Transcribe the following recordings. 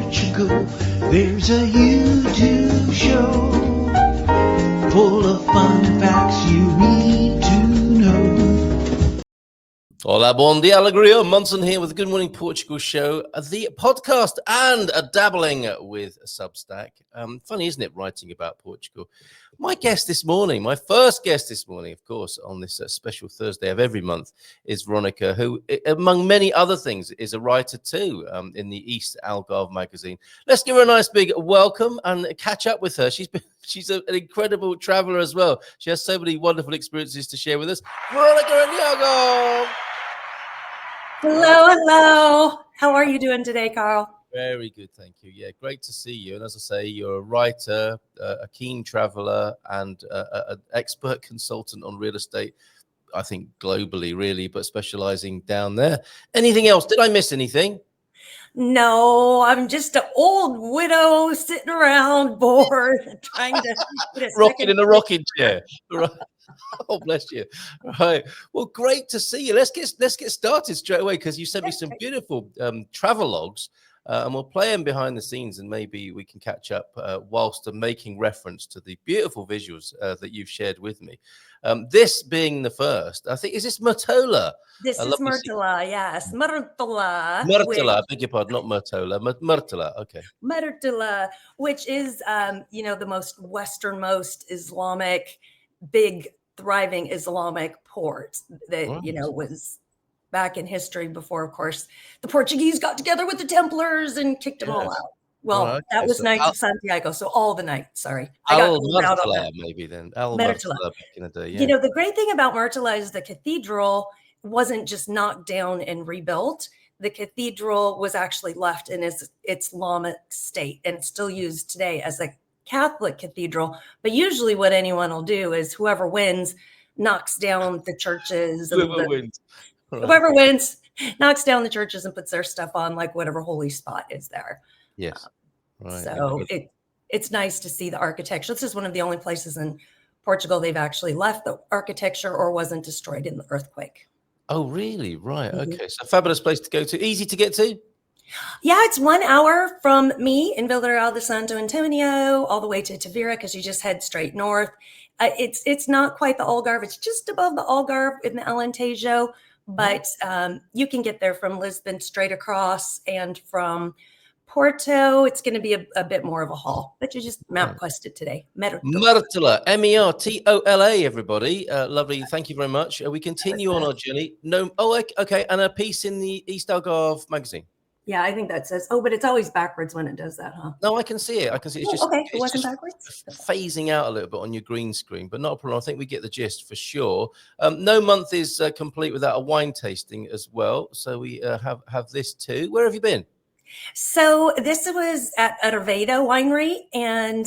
Portugal, there's a YouTube show full of fun facts you need to know. Hola, bon dia, alegria. Munson here with the Good Morning Portugal show, the podcast, and a dabbling with a Substack. Funny, isn't it, writing about Portugal? My guest this morning, my first guest this morning, of course, on this special Thursday of every month, is Veronica, who, among many other things, is a writer too in the East Algarve magazine. Let's give her a nice big welcome and catch up with her. She's an incredible traveler as well. She has so many wonderful experiences to share with us. Veronica and Diego! Hello. How are you doing today, Carl? Very good, thank you. Yeah, great to see you. And as I say, you're a writer, a keen traveler, and an expert consultant on real estate, I think globally, really, but specializing down there. Anything else? Did I miss anything? No, I'm just an old widow sitting around bored, trying to get a Rocking in a rocking chair. Right. Oh, bless you. Right. Well, great to see you. Let's get started straight away, because you sent me some beautiful travel logs, and we'll play them behind the scenes, and maybe we can catch up whilst making reference to the beautiful visuals that you've shared with me. This being the first, I think, is this Murtola? This is Murtola, yes. Murtola. Murtola, I beg your pardon, not Murtola. Murtola, okay. Murtola, which is, the most westernmost Islamic, big, thriving Islamic port that, was back in history before, of course, the Portuguese got together with the Templars and kicked them all out. Well, that was Knights of Santiago, so all the knights, sorry. Murtola, maybe then. Murtola back in the day, yeah. The great thing about Murtola is the cathedral wasn't just knocked down and rebuilt. The cathedral was actually left in its Islamic state, and it's still used today as a Catholic cathedral. But usually what anyone will do is whoever wins knocks down the churches. Whoever wins knocks down the churches and puts their stuff on, like whatever holy spot is there. Yes. Right. So it's nice to see the architecture. This is one of the only places in Portugal they've actually left the architecture or wasn't destroyed in the earthquake. Oh, really? Right. Mm-hmm. Okay. So fabulous place to go to. Easy to get to? Yeah, it's 1 hour from me in Vila Real de Santo Antonio all the way to Tavira, because you just head straight north. It's not quite the Algarve. It's just above the Algarve in the Alentejo, but you can get there from Lisbon straight across, and from Porto, it's going to be a bit more of a haul, but you just map quest it today. Murtola, Mertola, everybody. Lovely. Thank you very much. We continue on our journey. Okay. And a piece in the East Algarve magazine. Yeah, I think that says, but it's always backwards when it does that, huh? No, I can see it. It's just, okay. It wasn't backwards. Phasing out a little bit on your green screen, but not a problem. I think we get the gist for sure. No month is complete without a wine tasting as well. So we have this too. Where have you been? So this was at Arveda Winery, and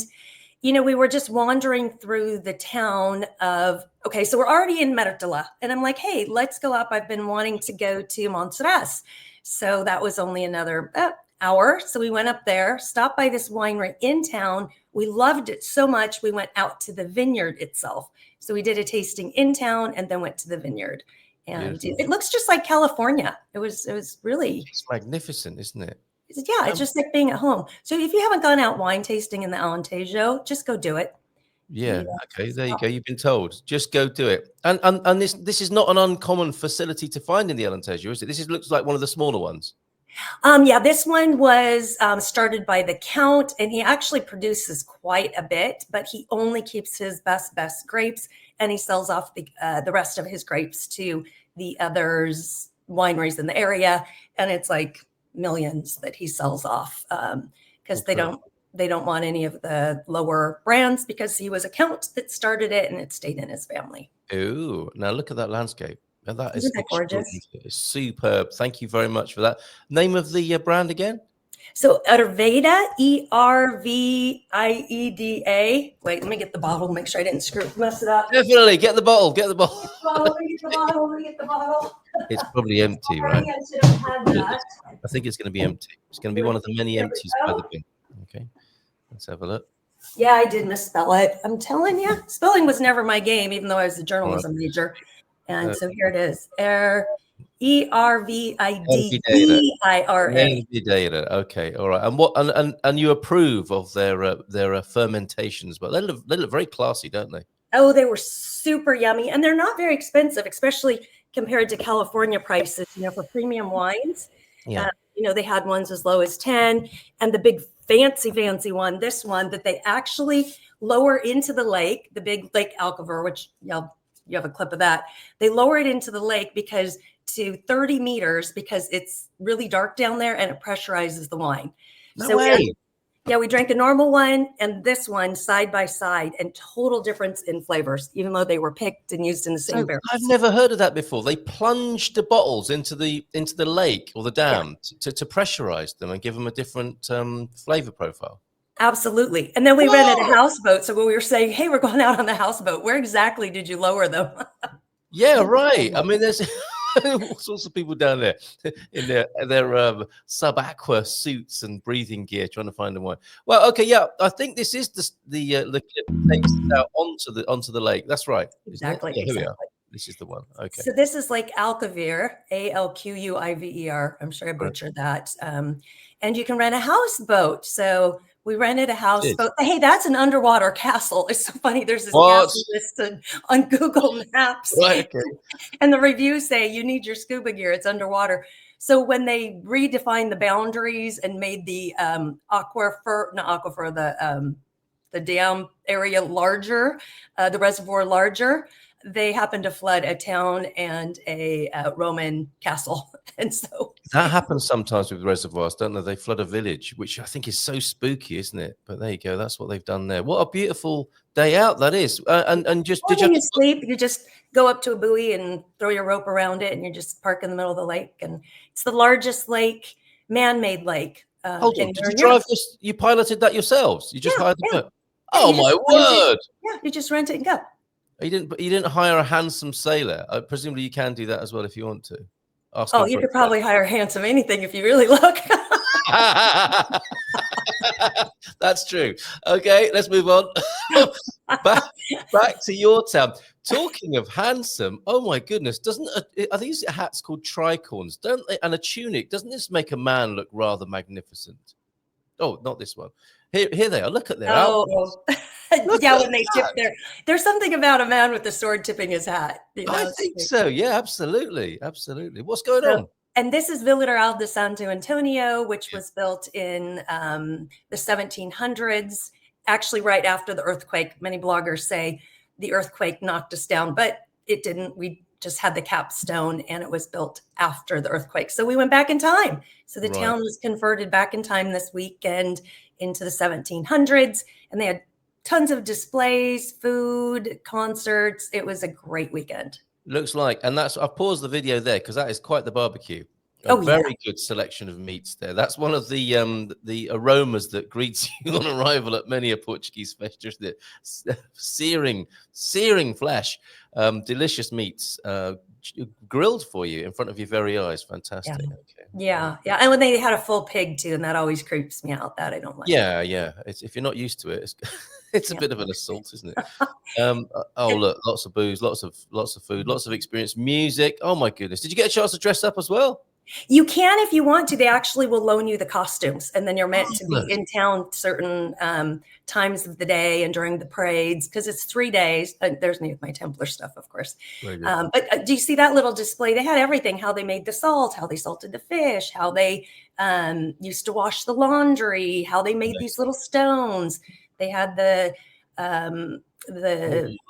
we were just wandering through the town of, so we're already in Murtola, and I'm like, hey, let's go up. I've been wanting to go to Monserrat. So that was only another hour. So we went up there, stopped by this winery in town. We loved it so much, we went out to the vineyard itself. So we did a tasting in town and then went to the vineyard. And it looks just like California. It was really... It's magnificent, isn't it? Yeah, it's just like being at home. So if you haven't gone out wine tasting in the Alentejo, just go do it. Yeah. Okay. There you go. You've been told. Just go do it. And this is not an uncommon facility to find in the Alentejo, is it? This looks like one of the smaller ones. This one was started by the Count, and he actually produces quite a bit, but he only keeps his best grapes, and he sells off the rest of his grapes to the others wineries in the area, and it's like millions that he sells off because they don't want any of the lower brands, because he was a Count that started it and it stayed in his family. Oh, now look at that landscape. Now that Isn't that gorgeous? It's superb. Thank you very much for that. Name of the brand again? So Arveda, Ervieda. Wait, let me get the bottle, make sure I didn't mess it up. Definitely, get the bottle. Get the bottle. Let me get the bottle. It's probably empty, right? I should have had that. I think it's going to be empty. It's going to be one of the many empties by the bin. Okay, let's have a look. Yeah, I did misspell it. I'm telling you, spelling was never my game, even though I was a journalism major. And so here it is. Hervidera. Ervidira. Hervidera. Okay, all right. And what? And you approve of their fermentations, but they look very classy, don't they? Oh, they were super yummy, and they're not very expensive, especially compared to California prices. For premium wines. Yeah. They had ones as low as 10, and the big fancy one, this one that they actually lower into the lake, the big Lake Algarve, which you have a clip of that. They lower it into the lake to 30 meters because it's really dark down there and it pressurizes the wine. No way. We drank a normal one and this one side by side, and total difference in flavors, even though they were picked and used in the same barrels. I've never heard of that before. They plunged the bottles into the lake or the dam to pressurize them and give them a different flavor profile. Absolutely. And then we rented a houseboat. So when we were saying, hey, we're going out on the houseboat, where exactly did you lower them? Yeah, right. I mean, there's all sorts of people down there in their sub-aqua suits and breathing gear trying to find the wine. Well, okay, yeah, I think this is the clip that takes us out onto the lake. That's right. Exactly. Yeah, here we are. This is the one. Okay. So this is Lake Alquiver, Alquiver. I'm sure I butchered that. And you can rent a houseboat. So we rented a houseboat. Hey, that's an underwater castle. It's so funny. There's this castle listed on Google Maps. Right, okay. And the reviews say you need your scuba gear. It's underwater. So when they redefined the boundaries and made the the dam area larger, the reservoir larger, they happened to flood a town and a Roman castle. And so that happens sometimes with reservoirs, don't they? They flood a village, which I think is so spooky, isn't it? But there you go. That's what they've done there. What a beautiful day out that is. And just did you sleep? You just go up to a buoy and throw your rope around it, and you just park in the middle of the lake. And it's the largest lake, man-made lake. Hold on. Did you drive this? You piloted that yourselves? You just hired the boat? Oh my word! Yeah, you just rent it and go. You didn't hire a handsome sailor. Presumably, you can do that as well if you want to. You could probably hire handsome anything if you really look. That's true. Okay, let's move on. back to your town. Talking of handsome, oh my goodness, are these hats called tricorns? Don't they? And a tunic, doesn't this make a man look rather magnificent? Oh, not this one. Here they are. Look at their outfits. When they tip there's something about a man with the sword tipping his hat. I think so. Yeah, absolutely. What's going on? And this is Villa Real de Santo Antonio, which was built in the 1700s, actually right after the earthquake. Many bloggers say the earthquake knocked us down, but it didn't. We just had the capstone, and it was built after the earthquake. So we went back in time. So the town was converted back in time this weekend into the 1700s, and they had tons of displays, food, concerts. It was a great weekend. Looks like, and I've paused the video there because that is quite the barbecue. Very good selection of meats there. That's one of the aromas that greets you on arrival at many a Portuguese festa, isn't it? Searing flesh, delicious meats, grilled for you in front of your very eyes. Fantastic. Yeah. And when they had a full pig too, and that always creeps me out. That I don't like. Yeah. If you're not used to it, it's a bit of an assault, isn't it? Look, lots of booze, lots of food, lots of experience, music. Oh my goodness! Did you get a chance to dress up as well? You can if you want to. They actually will loan you the costumes, and then you're meant to be in town certain times of the day and during the parades, because it's 3 days. There's me with my Templar stuff, of course. But do you see that little display? They had everything: how they made the salt, how they salted the fish, how they used to wash the laundry, how they made these little stones. They had the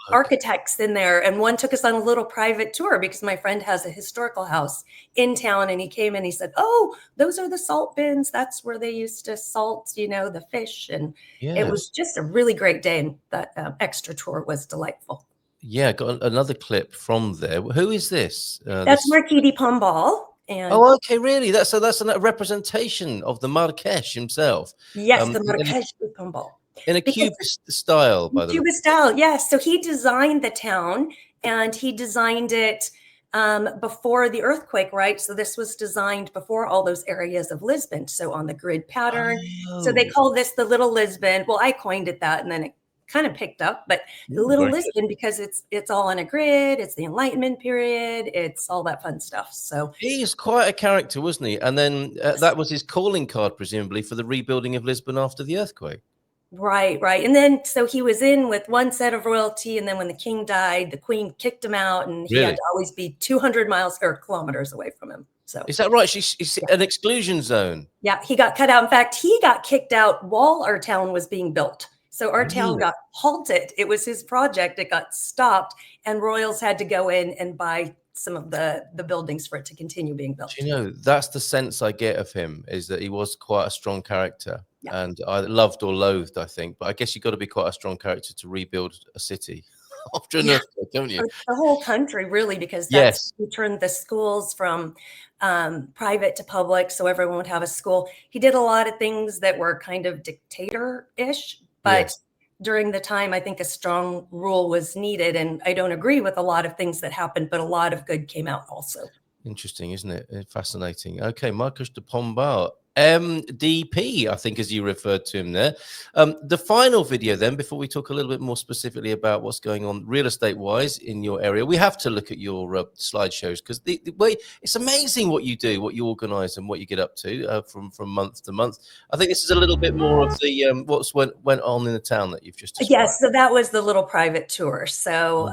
architects in there, and one took us on a little private tour because my friend has a historical house in town, and he came and he said, oh, those are the salt bins. That's where they used to salt, the fish. And it was just a really great day, and that extra tour was delightful. Yeah, got another clip from there. Who is this? That's Marquis de Pombal. And okay, really? That's a representation of the Marquês himself. Yes, the Marquês de Pombal. In a Cubist style, by the way. Cubist style, yes. So he designed the town, and he designed it before the earthquake, right? So this was designed before all those areas of Lisbon. So on the grid pattern. So they call this the Little Lisbon. Well, I coined it that, and then it kind of picked up, but Ooh, Little very good. Lisbon, because it's all on a grid, it's the Enlightenment period, it's all that fun stuff. So He's quite a character, wasn't he? And then that was his calling card, presumably, for the rebuilding of Lisbon after the earthquake. right. And then so he was in with one set of royalty, and then when the king died, the queen kicked him out, and he had Really? to always be 200 miles or kilometers away from him. So Is that right? She's an exclusion zone. yeah, he got cut out. In fact, he got kicked out while our town was being built. So our town Really? got halted. It was his project. It got stopped, and royals had to go in and buy some of the buildings for it to continue being built. Do you know, that's the sense I get of him, is that he was quite a strong character. Yeah. And I loved or loathed, I think. But I guess you've got to be quite a strong character to rebuild a city after an Yeah. earthquake, don't you? The whole country, really, because Yes. he turned the schools from private to public, so everyone would have a school. He did a lot of things that were kind of dictator-ish, but Yes. during the time, I think a strong rule was needed. And I don't agree with a lot of things that happened, but a lot of good came out also. Interesting, isn't it? Fascinating. Okay, Marcus de Pombal, MDP, I think, as you referred to him there. The final video, then, before we talk a little bit more specifically about what's going on real estate wise in your area, we have to look at your slideshows, because the way it's amazing what you do, what you organize, and what you get up to from month to month. I think this is a little bit more of the what's went on in the town that you've just described. Yes, so that was the little private tour. So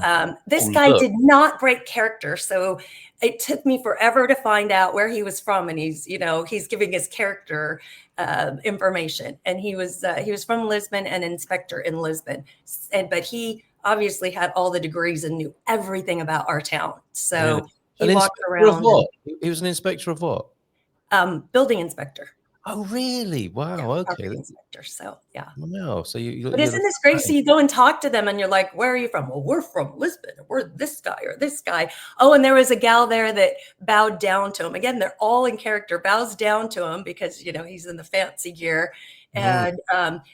this Oh, guy look. did not break character. So it took me forever to find out where he was from, and he's giving his character information. And he was from Lisbon, an inspector in Lisbon, but he obviously had all the degrees and knew everything about our town. So Really? he walked Inspector of around. what? He was an inspector of what? Building inspector. Oh, really? Wow. Yeah, Okay. property inspector. So yeah. Wow. So But isn't this great? So you go and talk to them and you're like, where are you from? Well, we're from Lisbon. We're this guy or this guy. Oh, and there was a gal there that bowed down to him. Again, they're all in character, bows down to him because, he's in the fancy gear. And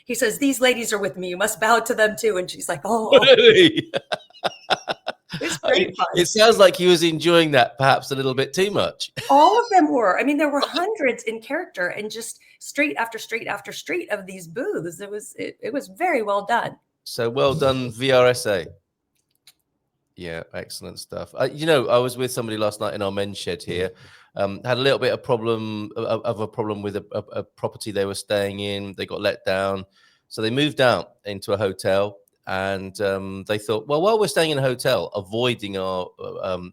he says, these ladies are with me. You must bow to them too. And she's like, oh. Really? It's great fun. It sounds like he was enjoying that perhaps a little bit too much. All of them were. I mean, there were hundreds in character, and just street after street after street of these booths. It was very well done. So well done, VRSA. Yeah, excellent stuff. I was with somebody last night in our men's shed here. Had a little bit of a problem with a property they were staying in. They got let down, so they moved out into a hotel. And they thought, well, while we're staying in a hotel, avoiding our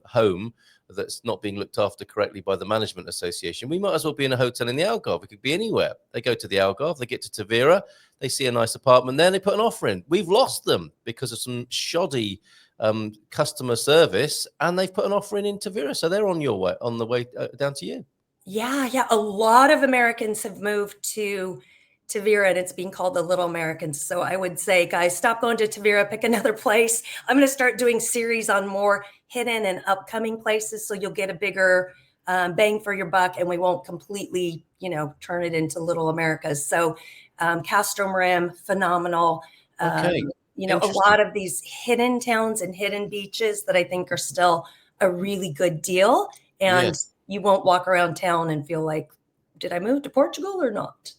home that's not being looked after correctly by the management association, we might as well be in a hotel in the Algarve. We could be anywhere. They go to the Algarve, they get to Tavira, they see a nice apartment there, and they put an offer in. We've lost them because of some shoddy customer service, and they've put an offer in Tavira. So they're on the way down to you. Yeah. A lot of Americans have moved to Tavira, and it's being called the Little Americans. So I would say, guys, stop going to Tavira, pick another place. I'm going to start doing series on more hidden and upcoming places, so you'll get a bigger bang for your buck, and we won't completely, turn it into Little Americas. So Castro Marim, phenomenal. Okay. A lot of these hidden towns and hidden beaches that I think are still a really good deal. And you won't walk around town and feel like, did I move to Portugal or not?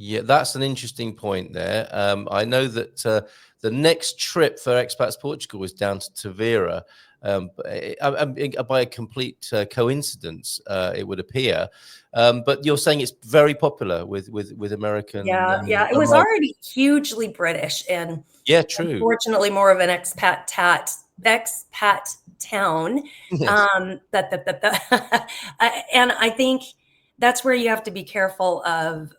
Yeah, that's an interesting point there. I know that the next trip for Expats Portugal was down to Tavira. By a complete coincidence, it would appear. But you're saying it's very popular with American. Yeah. It was already hugely British, and true. Unfortunately, more of an expat town. Yes. And I think that's where you have to be careful of.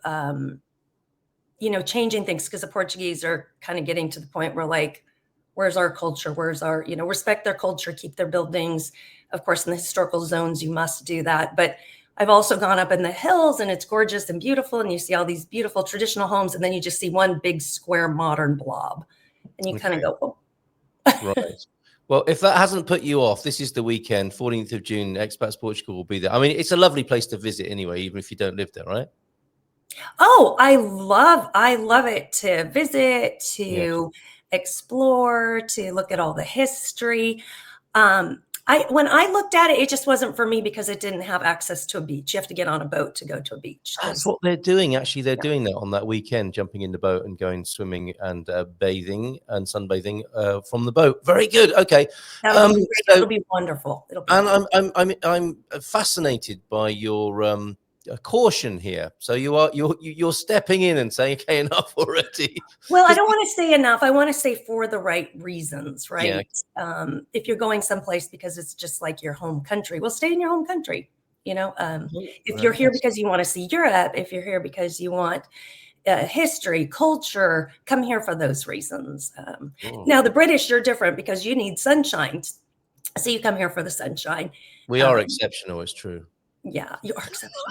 Changing things, because the Portuguese are kind of getting to the point where, like, where's our culture? Where's our, respect their culture, keep their buildings. Of course, in the historical zones, you must do that. But I've also gone up in the hills, and it's gorgeous and beautiful. And you see all these beautiful traditional homes, and then you just see one big square modern blob. And you kind of go, oh. Right. Well, if that hasn't put you off, this is the weekend, 14th of June, Expats Portugal will be there. I mean, it's a lovely place to visit anyway, even if you don't live there, right? Oh, I love it, to visit, to explore, to look at all the history. When I looked at it, it just wasn't for me because it didn't have access to a beach. You have to get on a boat to go to a beach. That's what they're doing. Actually, they're doing that on that weekend, jumping in the boat and going swimming and bathing and sunbathing from the boat. Very good. Okay. That'll be great. It'll be wonderful. It'll be And wonderful. I'm fascinated by your caution here. So you're stepping in and saying, okay, enough already. Well, I don't want to say enough. I want to say for the right reasons, right? Yeah. If you're going someplace because it's just like your home country, well, stay in your home country. If you're here because you want to see Europe, if you're here because you want history, culture, come here for those reasons. Now, the British, you're different because you need sunshine. So you come here for the sunshine. We are exceptional, it's true. Yeah, you are exceptional.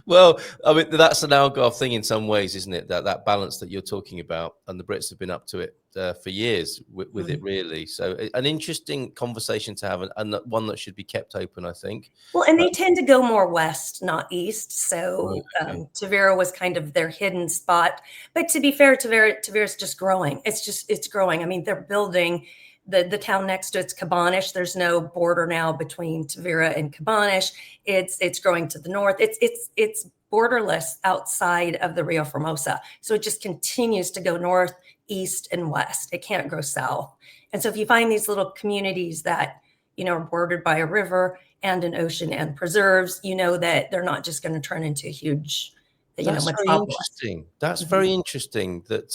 Well, I mean, that's an Algarve thing in some ways, isn't it? That balance that you're talking about, and the Brits have been up to it for years with it, really. So an interesting conversation to have, and one that should be kept open, I think. Well, and they tend to go more west, not east. So Tavira was kind of their hidden spot. But to be fair, Tavira's just growing. It's growing. I mean, they're building. The town next to it's Cabannes. There's no border now between Tavira and Cabannes. It's growing to the north. It's borderless outside of the Rio Formosa. So it just continues to go north, east, and west. It can't go south. And so if you find these little communities that, are bordered by a river and an ocean and preserves, that they're not just going to turn into a huge That's very interesting. That's very interesting that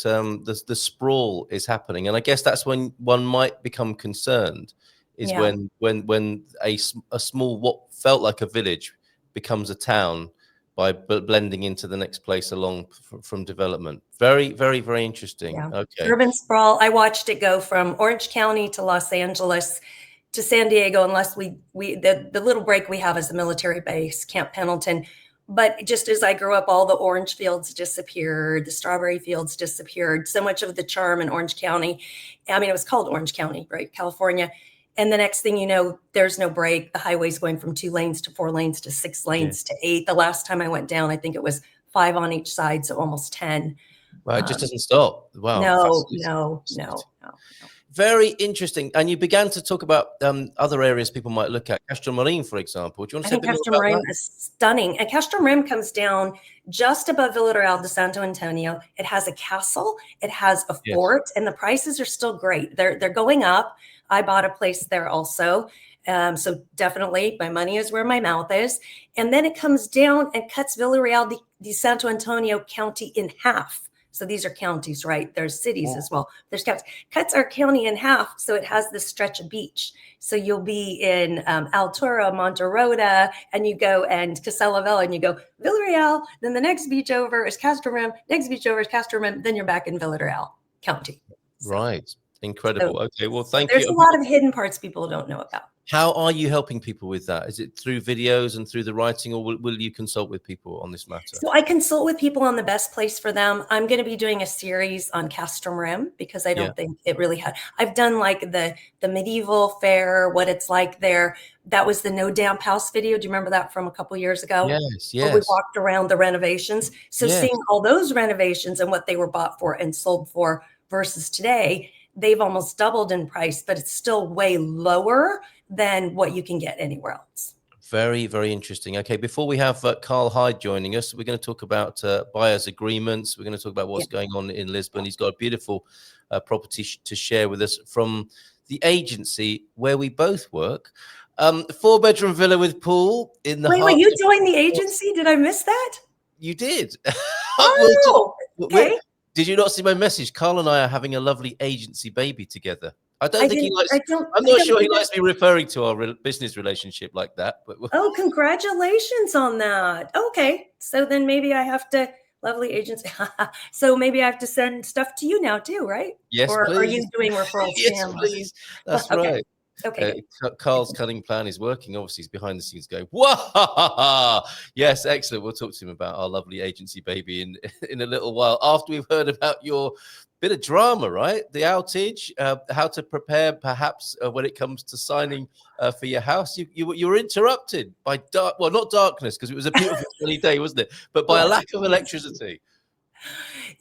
the sprawl is happening, and I guess that's when one might become concerned. Is when a small what felt like a village becomes a town by blending into the next place along from development. Very, very, very interesting. Yeah. Okay. Urban sprawl. I watched it go from Orange County to Los Angeles to San Diego, unless the little break we have is a military base, Camp Pendleton. But just as I grew up, all the orange fields disappeared, the strawberry fields disappeared, so much of the charm in Orange County. I mean, it was called Orange County, right? California. And the next thing you know, there's no break. The highway's going from 2 lanes to 4 lanes to 6 lanes to 8. The last time I went down, I think it was 5 on each side, so almost 10. Well, it just doesn't stop. Wow. No. Very interesting. And you began to talk about other areas people might look at. Castro Marim, for example. Do you want to say a bit more about Castro Marim that? is stunning. And Castro Marim comes down just above Villarreal de Santo Antonio. It has a castle. It has a fort. And the prices are still great. They're going up. I bought a place there also. So definitely my money is where my mouth is. And then it comes down and cuts Villarreal de Santo Antonio County in half. So these are counties, right? There's cities as well. There's counties. Cuts our county in half, so it has this stretch of beach. So you'll be in Altura, Monterota, and you go and Casalavella, and you go Villarreal. Then the next beach over is Castro Marim. Next beach over is Castro Marim. Then you're back in Villarreal County. So, right. Incredible. Okay. Well, thank there's you. There's a lot of hidden parts people don't know about. How are you helping people with that? Is it through videos and through the writing, or will you consult with people on this matter? So I consult with people on the best place for them. I'm going to be doing a series on Castro Marim because I don't think it really had. I've done like the medieval fair, what it's like there. That was the No Damp House video. Do you remember that from a couple years ago? Yes. Where we walked around the renovations. So seeing all those renovations and what they were bought for and sold for versus today, they've almost doubled in price, but it's still way lower than what you can get anywhere else. Very, very interesting. Okay, before we have Carl Hyde joining us, we're going to talk about buyer's agreements. We're going to talk about what's going on in Lisbon. He's got a beautiful property to share with us from the agency where we both work. 4-bedroom villa with pool in the Wait, you joined the agency? Did I miss that? You did. Oh, okay. Did you not see my message? Carl and I are having a lovely agency baby together. I'm not sure he likes me referring to our business relationship like that. But oh, congratulations on that. Okay. So then maybe I have to, lovely agency. So maybe I have to send stuff to you now too, right? Yes, or please. Are you doing referrals? Yes, please. That's right. Okay. Carl's cunning plan is working. Obviously, he's behind the scenes going, "Whoa!" Yes, excellent. We'll talk to him about our lovely agency baby in a little while after we've heard about your bit of drama, right? The outage, how to prepare, perhaps when it comes to signing for your house. You were interrupted by not darkness because it was a beautiful sunny day, wasn't it? But by a lack of electricity.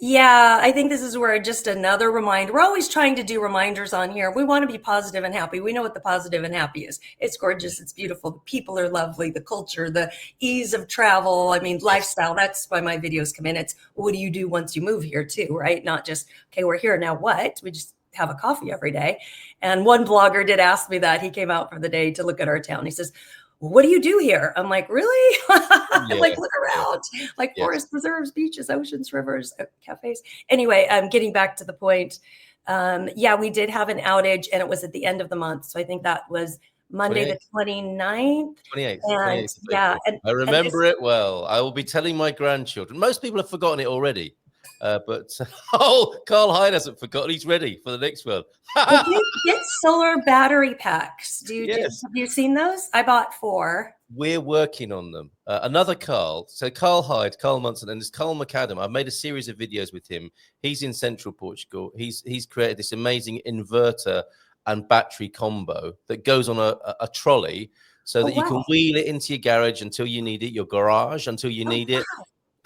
Yeah, I think this is where just another reminder. We're always trying to do reminders on here. We want to be positive and happy. We know what the positive and happy is. It's gorgeous. It's beautiful. The people are lovely. The culture, the ease of travel. I mean, lifestyle. That's why my videos come in. It's what do you do once you move here too, right? Not just, okay, we're here now. What? We just have a coffee every day. And one blogger did ask me that. He came out for the day to look at our town. He says, what do you do here? I'm like, really? Like, look around, like forest preserves, beaches, oceans, rivers, cafes. Anyway, getting back to the point. Yeah, we did have an outage and it was at the end of the month. So I think that was Monday, 28th. the 29th. 28th. And 28th yeah. I remember it well. I will be telling my grandchildren. Most people have forgotten it already. But Carl Hyde hasn't forgotten. He's ready for the next one. Did you get solar battery packs? Yes. Have you seen those? I bought 4. We're working on them. Another Carl. So Carl Hyde, Carl Munson, and there's Carl McAdam. I've made a series of videos with him. He's in central Portugal. He's created this amazing inverter and battery combo that goes on a trolley so that you can wheel it into your garage until you need it, your garage until you need it.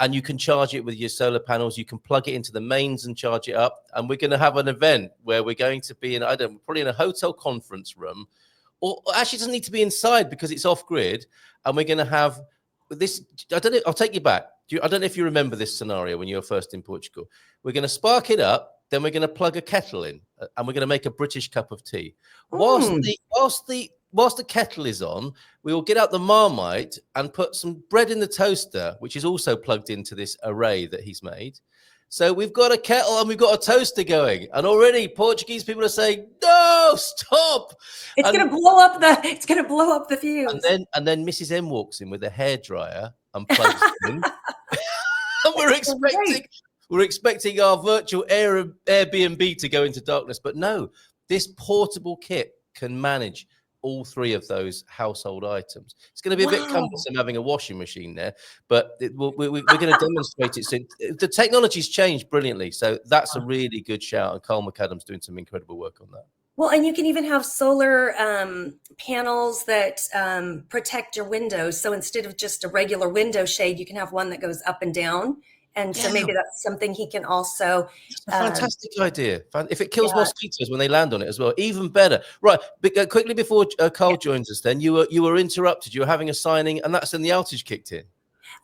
And you can charge it with your solar panels. You can plug it into the mains and charge it up. And we're going to have an event where we're going to be probably in a hotel conference room, or actually it doesn't need to be inside because it's off grid. And we're going to have this. I don't know. I'll take you back. I don't know if you remember this scenario when you were first in Portugal. We're going to spark it up. Then we're going to plug a kettle in and we're going to make a British cup of tea. Whilst the kettle is on, we will get out the Marmite and put some bread in the toaster, which is also plugged into this array that he's made. So we've got a kettle and we've got a toaster going. And already Portuguese people are saying, no, stop. It's going to blow up the fuse. And then Mrs. M walks in with a hairdryer and plugs it in. And we're expecting our virtual Airbnb to go into darkness. But no, this portable kit can manage all 3 of those household items. It's going to be a bit cumbersome having a washing machine there, but we're going to demonstrate it soon. The technology's changed brilliantly, so that's a really good shout. And Carl McAdam's doing some incredible work on that. Well, and you can even have solar panels that protect your windows. So instead of just a regular window shade, you can have one that goes up and down. And so maybe that's something he can also. It's a fantastic idea. If it kills mosquitoes when they land on it as well, even better. Right. But quickly before Carl joins us, then you were interrupted. You were having a signing, and that's when the outage kicked in.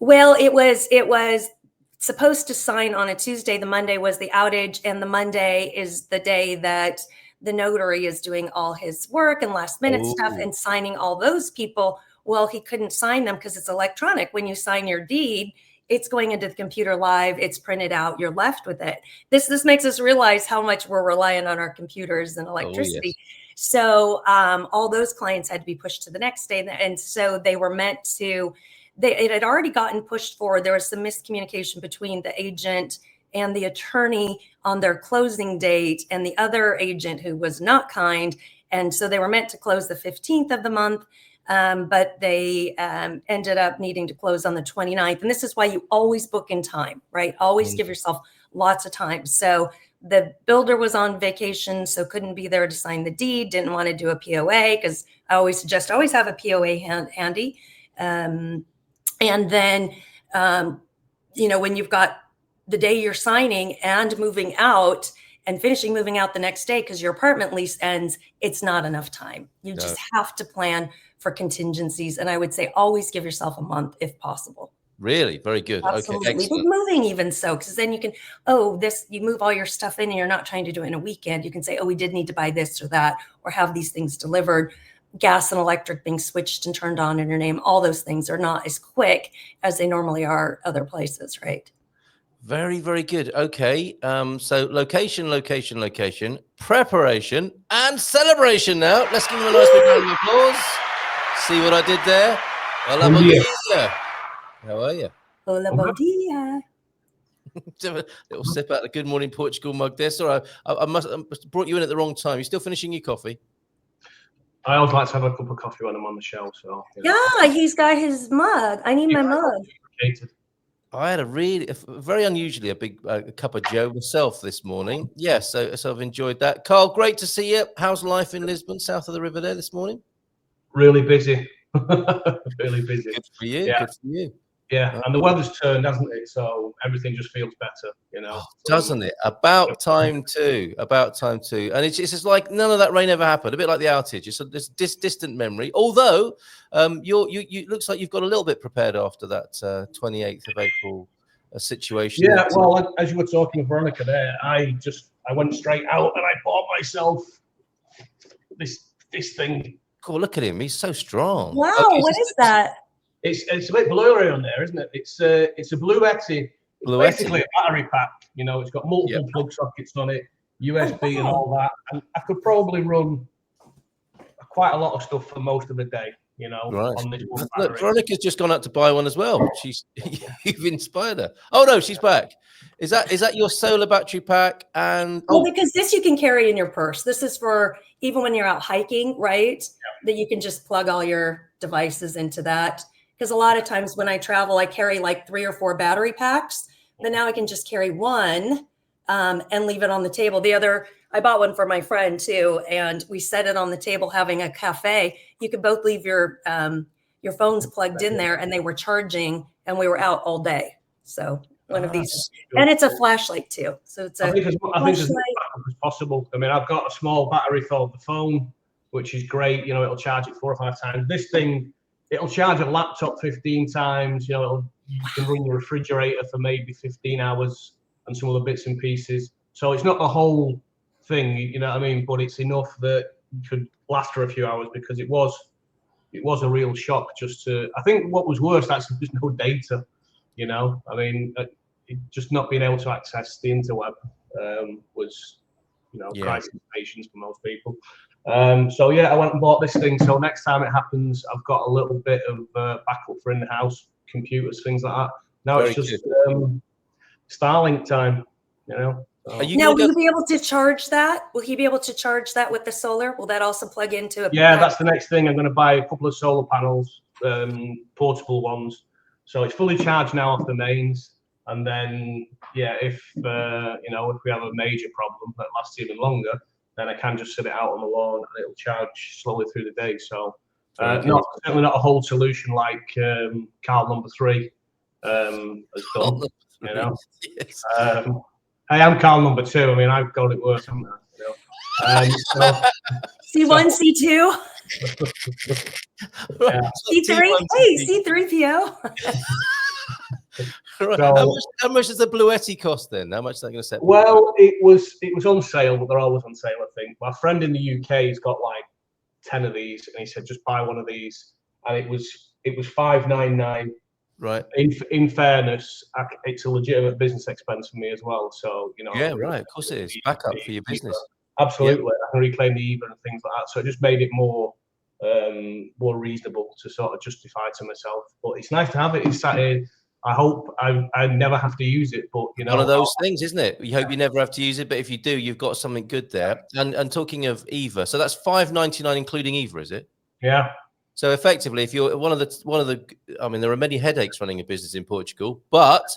Well, it was supposed to sign on a Tuesday. The Monday was the outage, and the Monday is the day that the notary is doing all his work and last minute stuff and signing all those people. Well, he couldn't sign them because it's electronic. When you sign your deed, it's going into the computer live. It's printed out. You're left with it. This makes us realize how much we're relying on our computers and electricity. So all those clients had to be pushed to the next day. And so they were meant to, it had already gotten pushed forward. There was some miscommunication between the agent and the attorney on their closing date and the other agent who was not kind. And so they were meant to close the 15th of the month. But they ended up needing to close on the 29th. And this is why you always book in time, right? Always give yourself lots of time. So the builder was on vacation, so couldn't be there to sign the deed, didn't want to do a POA, because I always suggest always have a POA handy. And then, when you've got the day you're signing and moving out and finishing moving out the next day because your apartment lease ends, it's not enough time. You just have to plan for contingencies. And I would say always give yourself a month if possible. Really? Very good. Absolutely. Okay, excellent. With moving even so, because then you can, you move all your stuff in and you're not trying to do it in a weekend. You can say, we did need to buy this or that, or have these things delivered. Gas and electric being switched and turned on in your name. All those things are not as quick as they normally are other places, right? Very, very good. Okay. So location, preparation, and celebration now. Let's give them a nice big round of applause. See what I did there? Hola, bom dia. How are you? Hola, bom dia. A little sip out of the Good Morning Portugal mug there. Sorry, I must brought you in at the wrong time. You still finishing your coffee? I always like to have a cup of coffee when I'm on the show. So yeah, he's got his mug. I need my mug. I had very unusually a big cup of Joe myself this morning. Yes, so I've enjoyed that. Carl, great to see you. How's life in Lisbon, south of the river there this morning? Really busy. Really busy. Good for you. Yeah. Good for you. Yeah, and the weather's turned, hasn't it? So everything just feels better, you know. Doesn't it? About time too. About time too. And it's just like none of that rain ever happened. A bit like the outage. It's this distant memory. Although you looks like you've got a little bit prepared after that 28th of April situation. Yeah, well, as you were talking with Veronica there, I went straight out and I bought myself this thing. Oh, look at him. He's so strong. Wow, Okay, what is that? It's a bit blurry on there, isn't it? It's a Bluetti. It's basically a battery pack. You know, it's got multiple plug sockets on it, USB and all that. And I could probably run quite a lot of stuff for most of the day. You know, on this one battery. Look, Veronica's just gone out to buy one as well. You've inspired her. Oh no, she's back. Is that your solar battery pack? And well, because this you can carry in your purse. This is for even when you're out hiking, right? That you can just plug all your devices into that. Because a lot of times when I travel, I carry like 3 or 4 battery packs, but now I can just carry one and leave it on the table. The other, I bought one for my friend too, and we set it on the table having a cafe. You could both leave your phones plugged in there, and they were charging, and we were out all day. So one of these, and it's a flashlight too. So it's I think as much as possible. I mean, I've got a small battery for the phone, which is great. You know, it'll charge it 4 or 5 times. This thing, it'll charge a laptop 15 times. You know, you can run your refrigerator for maybe 15 hours and some other bits and pieces. So it's not the whole thing, you know what I mean? But it's enough that you could last for a few hours, because it was a real shock. I think what was worse, actually, there's no data. You know, I mean, just not being able to access the interweb was, you know, crisis patience for most people. So yeah, I went and bought this thing. So next time it happens, I've got a little bit of backup for in the house, computers, things like that. Now it's just Starlink time, you know. So. Now, will you be able to charge that? Will he be able to charge that with the solar? Will that also plug into a that's the next thing. I'm going to buy a couple of solar panels, portable ones. So it's fully charged now off the mains. And then, if you know, if we have a major problem that lasts even longer, then I can just sit it out on the lawn and it'll charge slowly through the day. So certainly not a whole solution like Carl number 3 has done. You know, I am Carl number 2. I mean, I've got it worse, haven't I? You know? C1, C2, C3. Hey, C3PO. So, how much does the Bluetti cost then? How much is that going to set? Well, it was on sale, but they're always on sale, I think. My friend in the UK has got like 10 of these, and he said just buy one of these, and it was $599. Right. In fairness, it's a legitimate business expense for me as well. So you know. Yeah, right. Of course it is. Backup for your business. Absolutely, I can reclaim the EVA and things like that. So it just made it more reasonable to sort of justify to myself. But it's nice to have it. It's sat here. I hope I never have to use it, but you know, one of those things, isn't it? You hope you never have to use it, but if you do, you've got something good there. And talking of EVA, so that's $599 including EVA, is it? Yeah. So effectively, if you're one of the, I mean, there are many headaches running a business in Portugal, but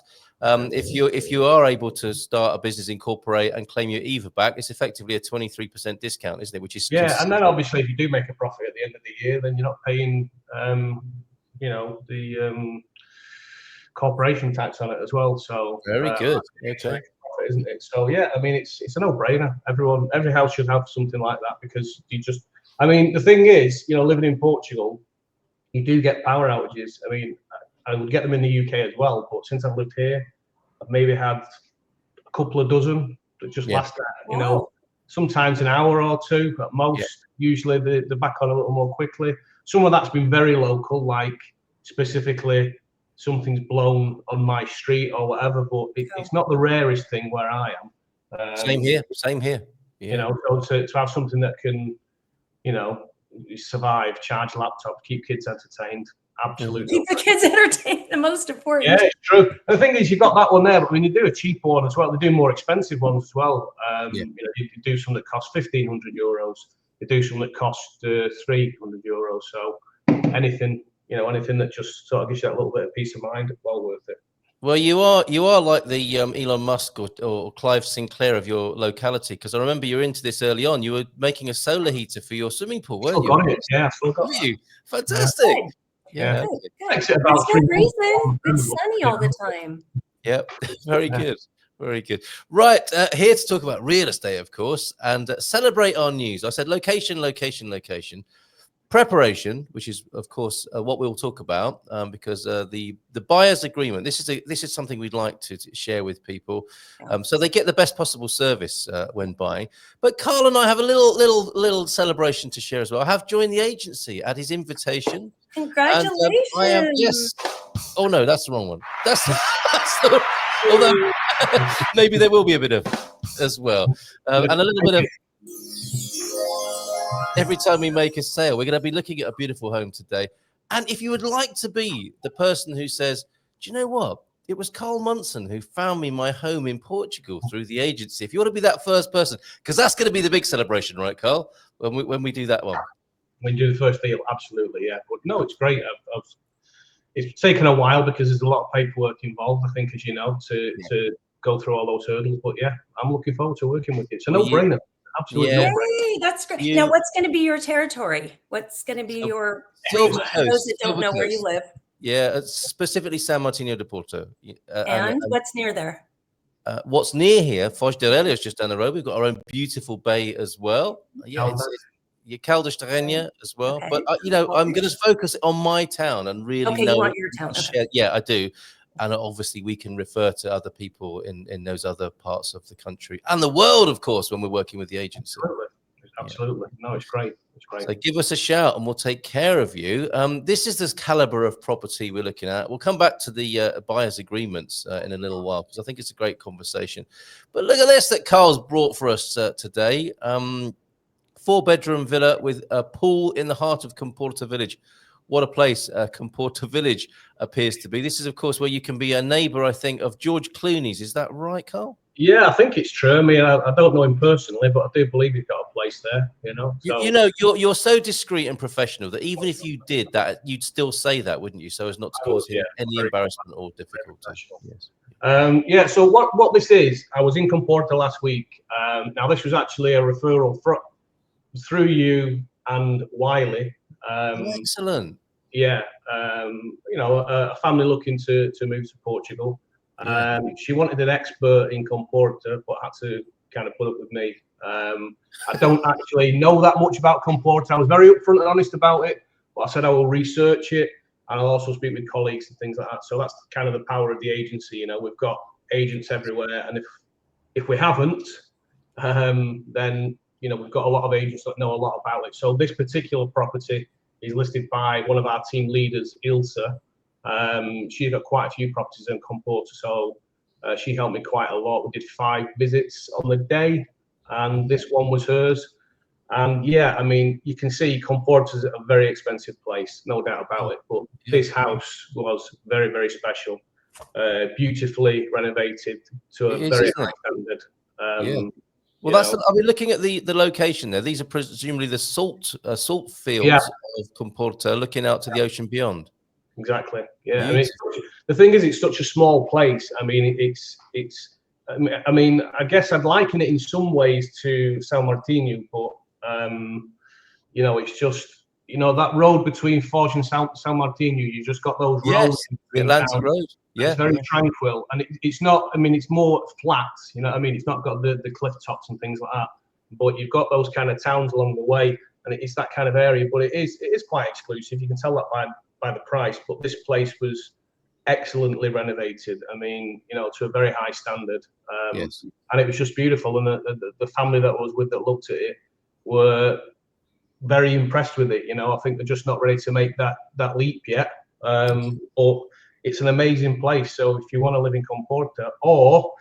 if you are able to start a business, incorporate and claim your EVA back, it's effectively a 23% discount, isn't it? Which is and then obviously if you do make a profit at the end of the year, then you're not paying, you know, the corporation tax on it as well. So very good. Okay. Profit, isn't it? So yeah, I mean, it's a no-brainer. Every house should have something like that, because I mean, the thing is, you know, living in Portugal, you do get power outages. I mean, I would get them in the UK as well, but since I've lived here, I've maybe had a couple of dozen that just last, you know, sometimes an hour or 2 at most. Usually they're back on a little more quickly. Some of that's been very local, like specifically something's blown on my street or whatever, but it's not the rarest thing where I am. Same here. Yeah. You know, so to have something that can, you know, survive, charge laptop, keep kids entertained. Absolutely. Keep the kids entertained, the most important. Yeah, it's true. The thing is, you've got that one there, but when you do a cheaper one as well, they do more expensive ones as well. You know, you do some that cost €1,500. They do some that cost €300. So anything that just sort of gives you that little bit of peace of mind, well worth it. Well, you are like the Elon Musk or Clive Sinclair of your locality, because I remember you were into this early on. You were making a solar heater for your swimming pool, weren't you? Got it. Yeah, I still got you. Fantastic. Yeah. Good, Okay. good. Takes it That's about no 3 months. reason. It's sunny all the time. Yep. Very good. Very good. Right. Here to talk about real estate, of course, and celebrate our news. I said location, location, location. Preparation, which is of course what we'll talk about, because the buyer's agreement. This is something we'd like to share with people, so they get the best possible service when buying. But Carl and I have a little celebration to share as well. I have joined the agency at his invitation. Congratulations! And, I am, yes. Oh no, that's the wrong one. That's the, although maybe there will be a bit of as well, and a little bit of. Every time we make a sale, we're going to be looking at a beautiful home today. And if you would like to be the person who says, do you know what? It was Carl Munson who found me my home in Portugal through the agency. If you want to be that first person, because that's going to be the big celebration, right, Carl? When we do that one. When you do the first deal, absolutely, yeah. But no, it's great. It's taken a while because there's a lot of paperwork involved, I think, as you know, to go through all those hurdles. But yeah, I'm looking forward to working with you. It's a no-brainer. Absolutely. Yeah. Yay, that's great. Now, what's going to be your territory? What's going to be your Silver for those Coast, that don't know where you live? Yeah, specifically Sao Martinho de Porto. And what's near there? What's near here, Foz de Areia is just down the road. We've got our own beautiful bay as well. Yeah, it's Caldas de Rainha as well. Okay. But you know, I'm going to focus on my town and really know. You want your town? Okay. Yeah, I do. And obviously, we can refer to other people in those other parts of the country and the world, of course, when we're working with the agency. Absolutely. No, it's great. It's great. So give us a shout and we'll take care of you. This is this caliber of property we're looking at. We'll come back to the buyer's agreements in a little while because I think it's a great conversation. But look at this that Carl's brought for us today. 4-bedroom villa with a pool in the heart of Comporta Village. What a place Comporta Village appears to be. This is, of course, where you can be a neighbour, I think, of George Clooney's. Is that right, Carl? Yeah, I think it's true. I mean, I don't know him personally, but I do believe he's got a place there. You know, so. You know, you're so discreet and professional that even if you did that, you'd still say that, wouldn't you? So as not to cause him any embarrassment or difficulty. Yes. Yeah. So what this is, I was in Comporta last week. Now this was actually a referral through you and Wiley. Excellent. Yeah. You know, a family looking to move to Portugal. She wanted an expert in Comporta, but had to kind of put up with me. I don't actually know that much about Comporta. I was very upfront and honest about it, but I said I will research it and I'll also speak with colleagues and things like that. So that's kind of the power of the agency. You know, we've got agents everywhere, and if we haven't, then you know we've got a lot of agents that know a lot about it. So this particular property is listed by one of our team leaders, Ilse. She's got quite a few properties in Comporta, so she helped me quite a lot. We did 5 visits on the day, and this one was hers. And yeah, I mean, you can see Comporta is a very expensive place, no doubt about it. But this house was very, very special, beautifully renovated to a very high standard. Well, that's. Are we looking at the location there? These are presumably the salt fields of Comporta, looking out to the ocean beyond. Exactly. Yeah. I mean, the thing is, it's such a small place. I mean, I mean, I guess I'd liken it in some ways to Sao Martinho, but you know, it's just, you know, that road between Foz and Sao Martinho. You just got those roads. The Atlantic Road. Yeah. It's very tranquil, and it's not. I mean, it's more flat. You know what I mean? It's not got the cliff tops and things like that. But you've got those kind of towns along the way, and it's that kind of area. But it is quite exclusive. You can tell that by the price. But this place was excellently renovated. I mean, you know, to a very high standard. And it was just beautiful. And the family that was with that looked at it were very impressed with it. You know, I think they're just not ready to make that leap yet. But it's an amazing place. So if you want to live in Comporta, or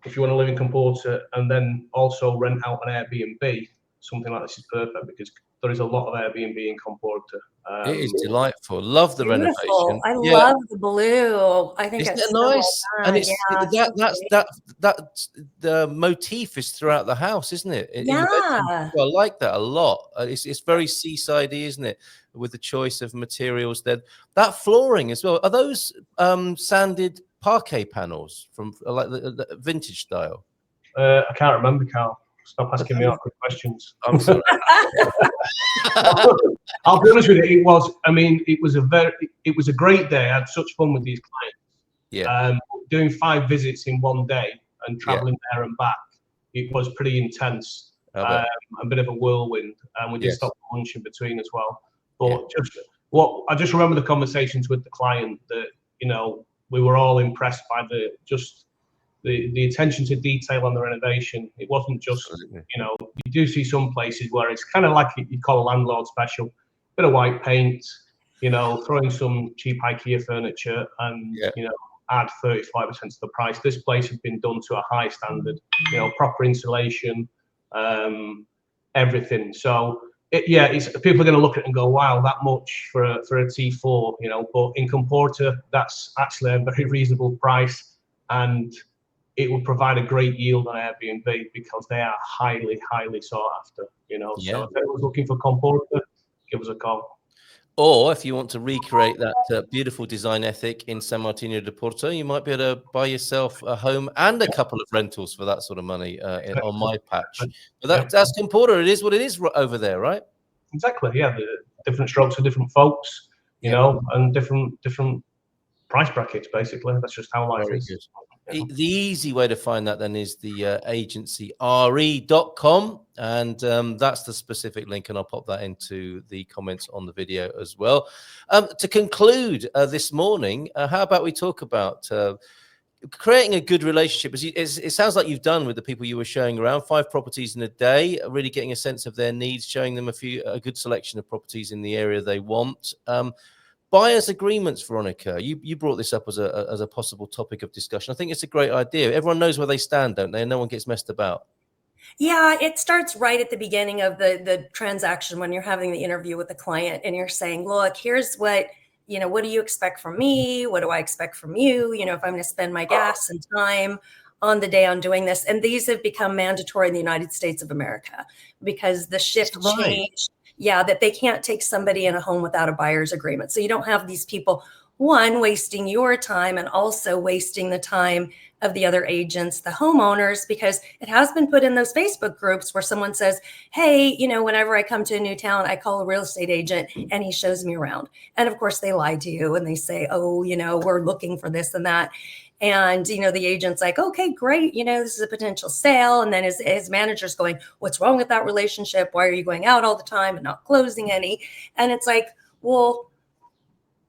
if you want to live in Comporta and then also rent out an Airbnb, something like this is perfect because there is a lot of Airbnb in Comporta. It is delightful. Love the renovation. I love the blue. I think it's so nice. Well done. And it's the motif is throughout the house, isn't it? I like that a lot. It's very seaside-y, isn't it? With the choice of materials, then that flooring as well. Are those sanded parquet panels from like the vintage style? I can't remember, Carl. Stop asking me awkward questions. I'm sorry. I'll be honest with you. It was. I mean, it was a great day. I had such fun with these clients. Yeah. Doing 5 visits in one day and traveling there and back. It was pretty intense. A bit of a whirlwind, and we did stop for lunch in between as well. But I just remember the conversations with the client that, you know, we were all impressed by the attention to detail on the renovation. It wasn't just, you know, you do see some places where it's kind of like you call a landlord special, bit of white paint, you know, throwing some cheap IKEA furniture and, you know, add 35% to the price. This place has been done to a high standard, you know, proper insulation, everything. So people are going to look at it and go, wow, that much for a T4, you know, but in Comporta, that's actually a very reasonable price, and it will provide a great yield on Airbnb because they are highly, highly sought after, you know. So if anyone's looking for Comporta, give us a call. Or if you want to recreate that beautiful design ethic in Sao Martinho de Porto, you might be able to buy yourself a home and a couple of rentals for that sort of money on my patch. But that's Comporta. It is what it is over there, right? Exactly. Yeah, the different strokes for different folks, you know, and different price brackets. Basically, that's just how life is. Good. The easy way to find that then is the agency re.com, and that's the specific link, and I'll pop that into the comments on the video as well. To conclude this morning, how about we talk about creating a good relationship? It sounds like you've done with the people you were showing around, 5 properties in a day, really getting a sense of their needs, showing them a good selection of properties in the area they want. Buyers agreements, Veronica, you brought this up as a possible topic of discussion. I think it's a great idea. Everyone knows where they stand, don't they? And no one gets messed about. Yeah, it starts right at the beginning of the transaction when you're having the interview with the client and you're saying, look, here's what, you know, what do you expect from me? What do I expect from you? You know, if I'm going to spend my gas and time on the day on doing this. And these have become mandatory in the United States of America because the shift changed. Yeah, that they can't take somebody in a home without a buyer's agreement. So you don't have these people, one, wasting your time and also wasting the time of the other agents, the homeowners, because it has been put in those Facebook groups where someone says, hey, you know, whenever I come to a new town, I call a real estate agent and he shows me around. And of course they lie to you and they say, oh, you know, we're looking for this and that. And, you know, the agent's like, okay, great. You know, this is a potential sale. And then his manager's going, what's wrong with that relationship? Why are you going out all the time and not closing any? And it's like, well,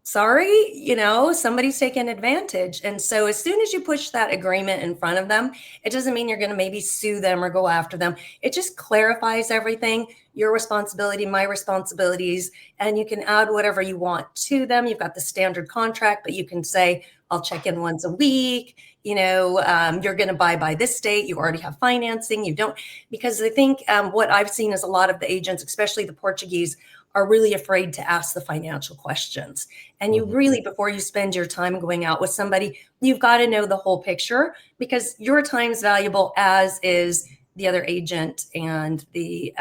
sorry, you know, somebody's taking advantage. And so as soon as you push that agreement in front of them, it doesn't mean you're going to maybe sue them or go after them. It just clarifies everything, your responsibility, my responsibilities, and you can add whatever you want to them. You've got the standard contract, but you can say, I'll check in once a week. You know, you're going to buy by this date. You already have financing. You don't, because I think what I've seen is a lot of the agents, especially the Portuguese, are really afraid to ask the financial questions. And you really, before you spend your time going out with somebody, you've got to know the whole picture because your time's valuable, as is the other agent and the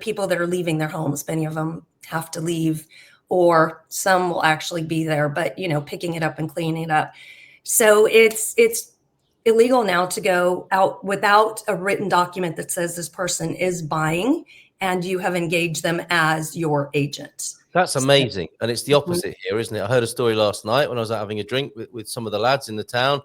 people that are leaving their homes. Many of them have to leave, or some will actually be there, but, you know, picking it up and cleaning it up. So it's illegal now to go out without a written document that says this person is buying and you have engaged them as your agent. That's amazing. And it's the opposite here, isn't it? I heard a story last night when I was out having a drink with some of the lads in the town.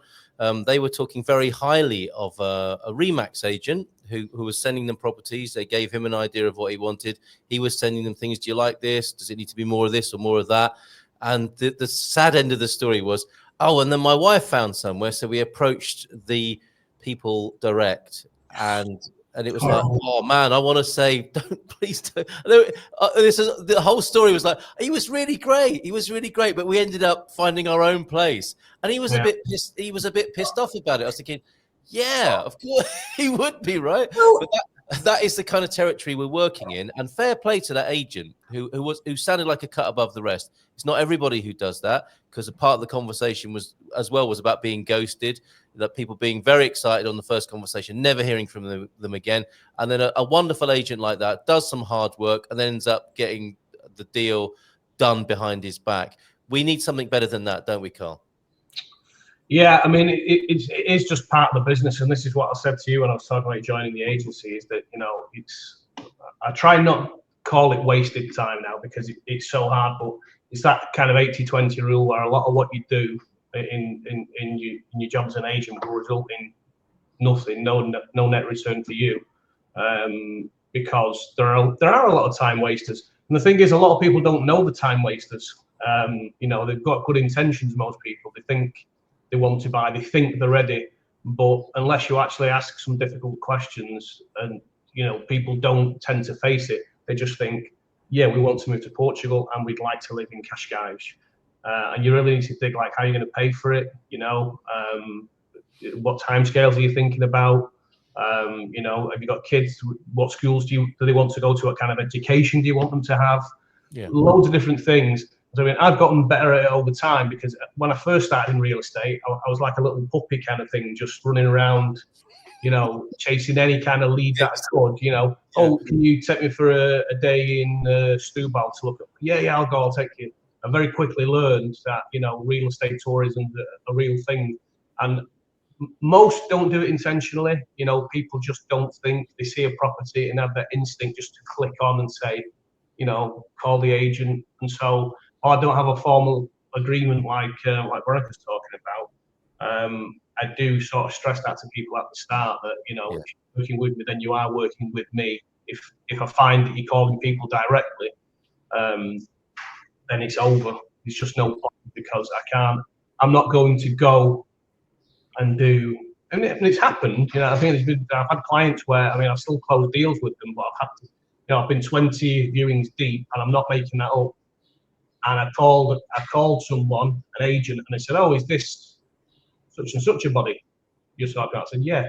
They were talking very highly of a Remax agent who was sending them properties. They gave him an idea of what he wanted. He was sending them things. Do you like this? Does it need to be more of this or more of that? And the sad end of the story was, oh, and then my wife found somewhere. So we approached the people direct, and it was like, oh man, I want to say, please don't. The whole story was like, he was really great. He was really great, but we ended up finding our own place, and he was a bit pissed. He was a bit pissed off about it. I was thinking, yeah, of course he would be, right? But that is the kind of territory we're working in, and fair play to that agent who sounded like a cut above the rest. It's not everybody who does that, because a part of the conversation was about being ghosted, that people being very excited on the first conversation, never hearing from them again, and then a wonderful agent like that does some hard work and then ends up getting the deal done behind his back. We need something better than that, don't we, Carl? Yeah, I mean, it is just part of the business, and this is what I said to you when I was talking about joining the agency. Is that I try not call it wasted time now because it's so hard, but it's that kind of 80-20 rule where a lot of what you do in your job as an agent will result in nothing, no net return for you, because there are a lot of time wasters. And the thing is, a lot of people don't know the time wasters. They've got good intentions. Most people, they think they want to buy, they think they're ready, but unless you actually ask some difficult questions, and people don't tend to face it, they just think, yeah, we want to move to Portugal and we'd like to live in Cascais. And you really need to think, like, how are you going to pay for it? What timescales are you thinking about? Have you got kids? What schools do they want to go to? What kind of education do you want them to have? Yeah. Loads of different things. So, I mean, I've gotten better at it over time, because when I first started in real estate, I was like a little puppy kind of thing, just running around, chasing any kind of lead that I could, Oh, can you take me for a day in Stubal to look at? Yeah, I'll go, I'll take you. I very quickly learned that, real estate tourism is a real thing. And most don't do it intentionally. People just don't think. They see a property and have that instinct just to click on and say, call the agent. And so I don't have a formal agreement like Veronica's talking about. I do sort of stress that to people at the start that, if you're working with me, then you are working with me. If I find that you're calling people directly, then it's over. There's just no point, because I'm not going to go and do, and it's happened, I think I've had clients where, I've still closed deals with them, but I've had to, I've been 20 viewings deep, and I'm not making that up. And I called someone, an agent, and they said, "Oh, is this such and such a body you're talking about?" I said, "Yeah."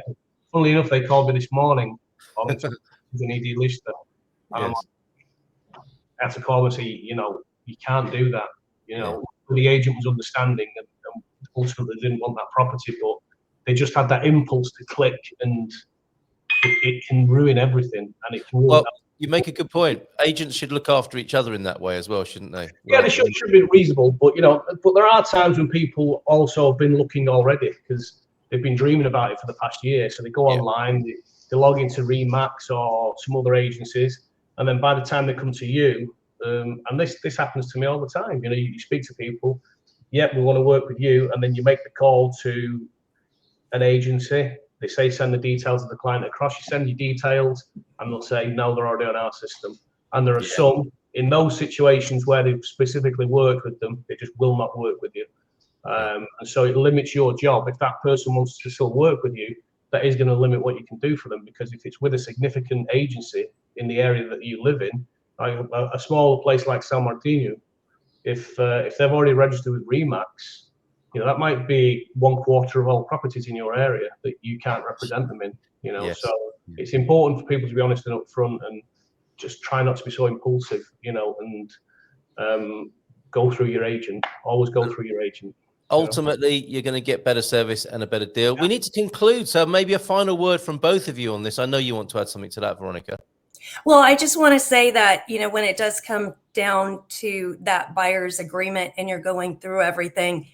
Funnily enough, they called me this morning on an ED lister. And I had to call and say, you can't do that. The agent was understanding and ultimately didn't want that property, but they just had that impulse to click, and it can ruin everything. And it can ruin you make a good point. Agents should look after each other in that way as well, shouldn't they? Yeah, they should be reasonable, but but there are times when people also have been looking already, because they've been dreaming about it for the past year. So they go online, they log into Remax or some other agencies, and then by the time they come to you, and this happens to me all the time. You speak to people, we want to work with you, and then you make the call to an agency. They say send the details of the client across. You send your details, and they'll say no, they're already on our system. And there are some in those situations where they've specifically worked with them, they just will not work with you. And so it limits your job. If that person wants to still work with you, that is going to limit what you can do for them, because if it's with a significant agency in the area that you live in, like a small place like Sao Martinho, if they've already registered with Remax, that might be 1/4 of all properties in your area that you can't represent them in. So it's important for people to be honest and upfront, and just try not to be so impulsive. And go through your agent. Always go through your agent. Ultimately, you're going to get better service and a better deal. We need to conclude, so maybe a final word from both of you on this. I know you want to add something to that, Veronica. Well, I just want to say that, when it does come down to that buyer's agreement and you're going through everything,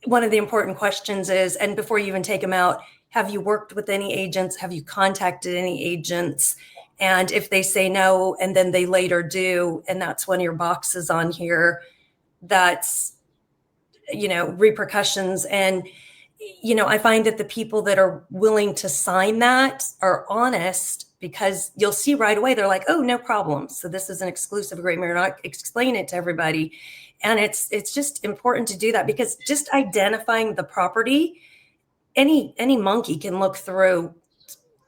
one of the important questions is, and before you even take them out, have you worked with any agents? Have you contacted any agents? And if they say no, and then they later do, and that's one of your boxes on here, that's, repercussions. And, I find that the people that are willing to sign that are honest, because you'll see right away, they're like, oh, no problem. So this is an exclusive agreement. We're not explaining it to everybody. And it's just important to do that, because just identifying the property, any monkey can look through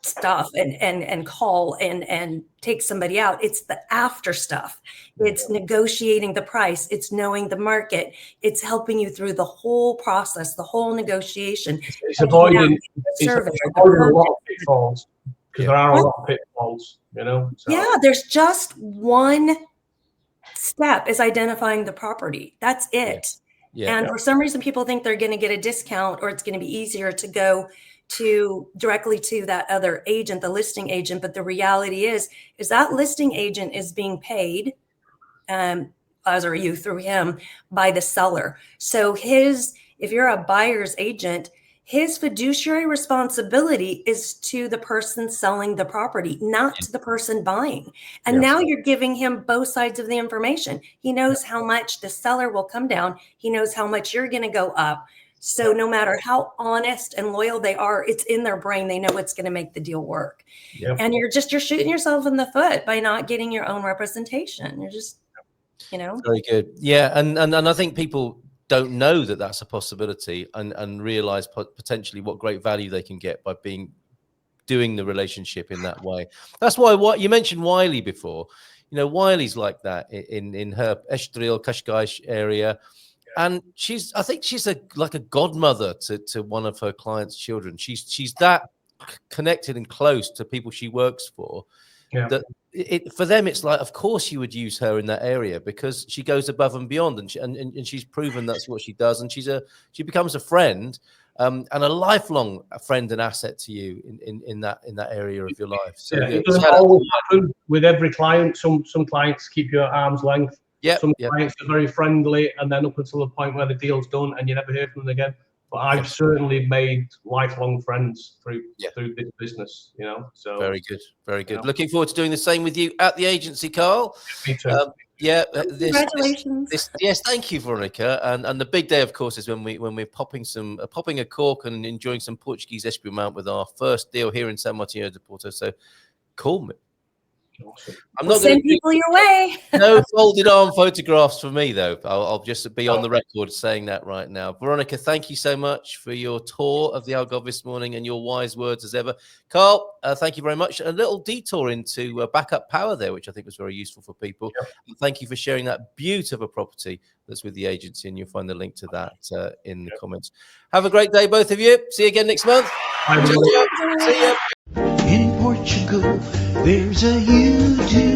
stuff and call and take somebody out. It's the after stuff. It's negotiating the price. It's knowing the market. It's helping you through the whole process, the whole negotiation. It's avoiding a lot of pitfalls, because there are a lot of pitfalls, So. Yeah, there's just one step is identifying the property. That's it. And for some reason, people think they're going to get a discount, or it's going to be easier to go directly to that other agent, the listing agent. But the reality is that listing agent is being paid, as are you through him, by the seller. So if if you're a buyer's agent, his fiduciary responsibility is to the person selling the property, not to the person buying. And now you're giving him both sides of the information. He knows how much the seller will come down. He knows how much you're going to go up. So no matter how honest and loyal they are, it's in their brain. They know what's going to make the deal work. And you're shooting yourself in the foot by not getting your own representation. You're just, Very good. Yeah. And I think people don't know that that's a possibility and realize potentially what great value they can get by doing the relationship in that way. That's why what you mentioned Wiley before. Wiley's like that in her Estoril, Cascais area. And I think she's like a godmother to one of her clients' children. She's that connected and close to people she works for. That for them, it's like, of course you would use her in that area because she goes above and beyond, and she's proven that's what she does, and she becomes a friend, and a lifelong friend and asset to you in that area of your life. So it doesn't always happen with every client. Some clients keep you at arm's length. Some clients are very friendly, and then up until the point where the deal's done, and you never hear from them again. But I've certainly made lifelong friends through this business, So very good, very good. Looking forward to doing the same with you at the agency, Carl. Me too. Congratulations. Yes, thank you, Veronica. And the big day, of course, is when we're popping a cork and enjoying some Portuguese Espumante with our first deal here in Sao Martinho de Porto. So call me. Awesome. I'm not send people your way. No folded arm photographs for me, though. I'll just be on the record saying that right now. Veronica, thank you so much for your tour of the Algarve this morning and your wise words as ever. Carl, thank you very much. A little detour into backup power there, which I think was very useful for people. Thank you for sharing that beautiful property that's with the agency, and you'll find the link to that in the comments. Have a great day, both of you. See you again next month. In Portugal, there's a you do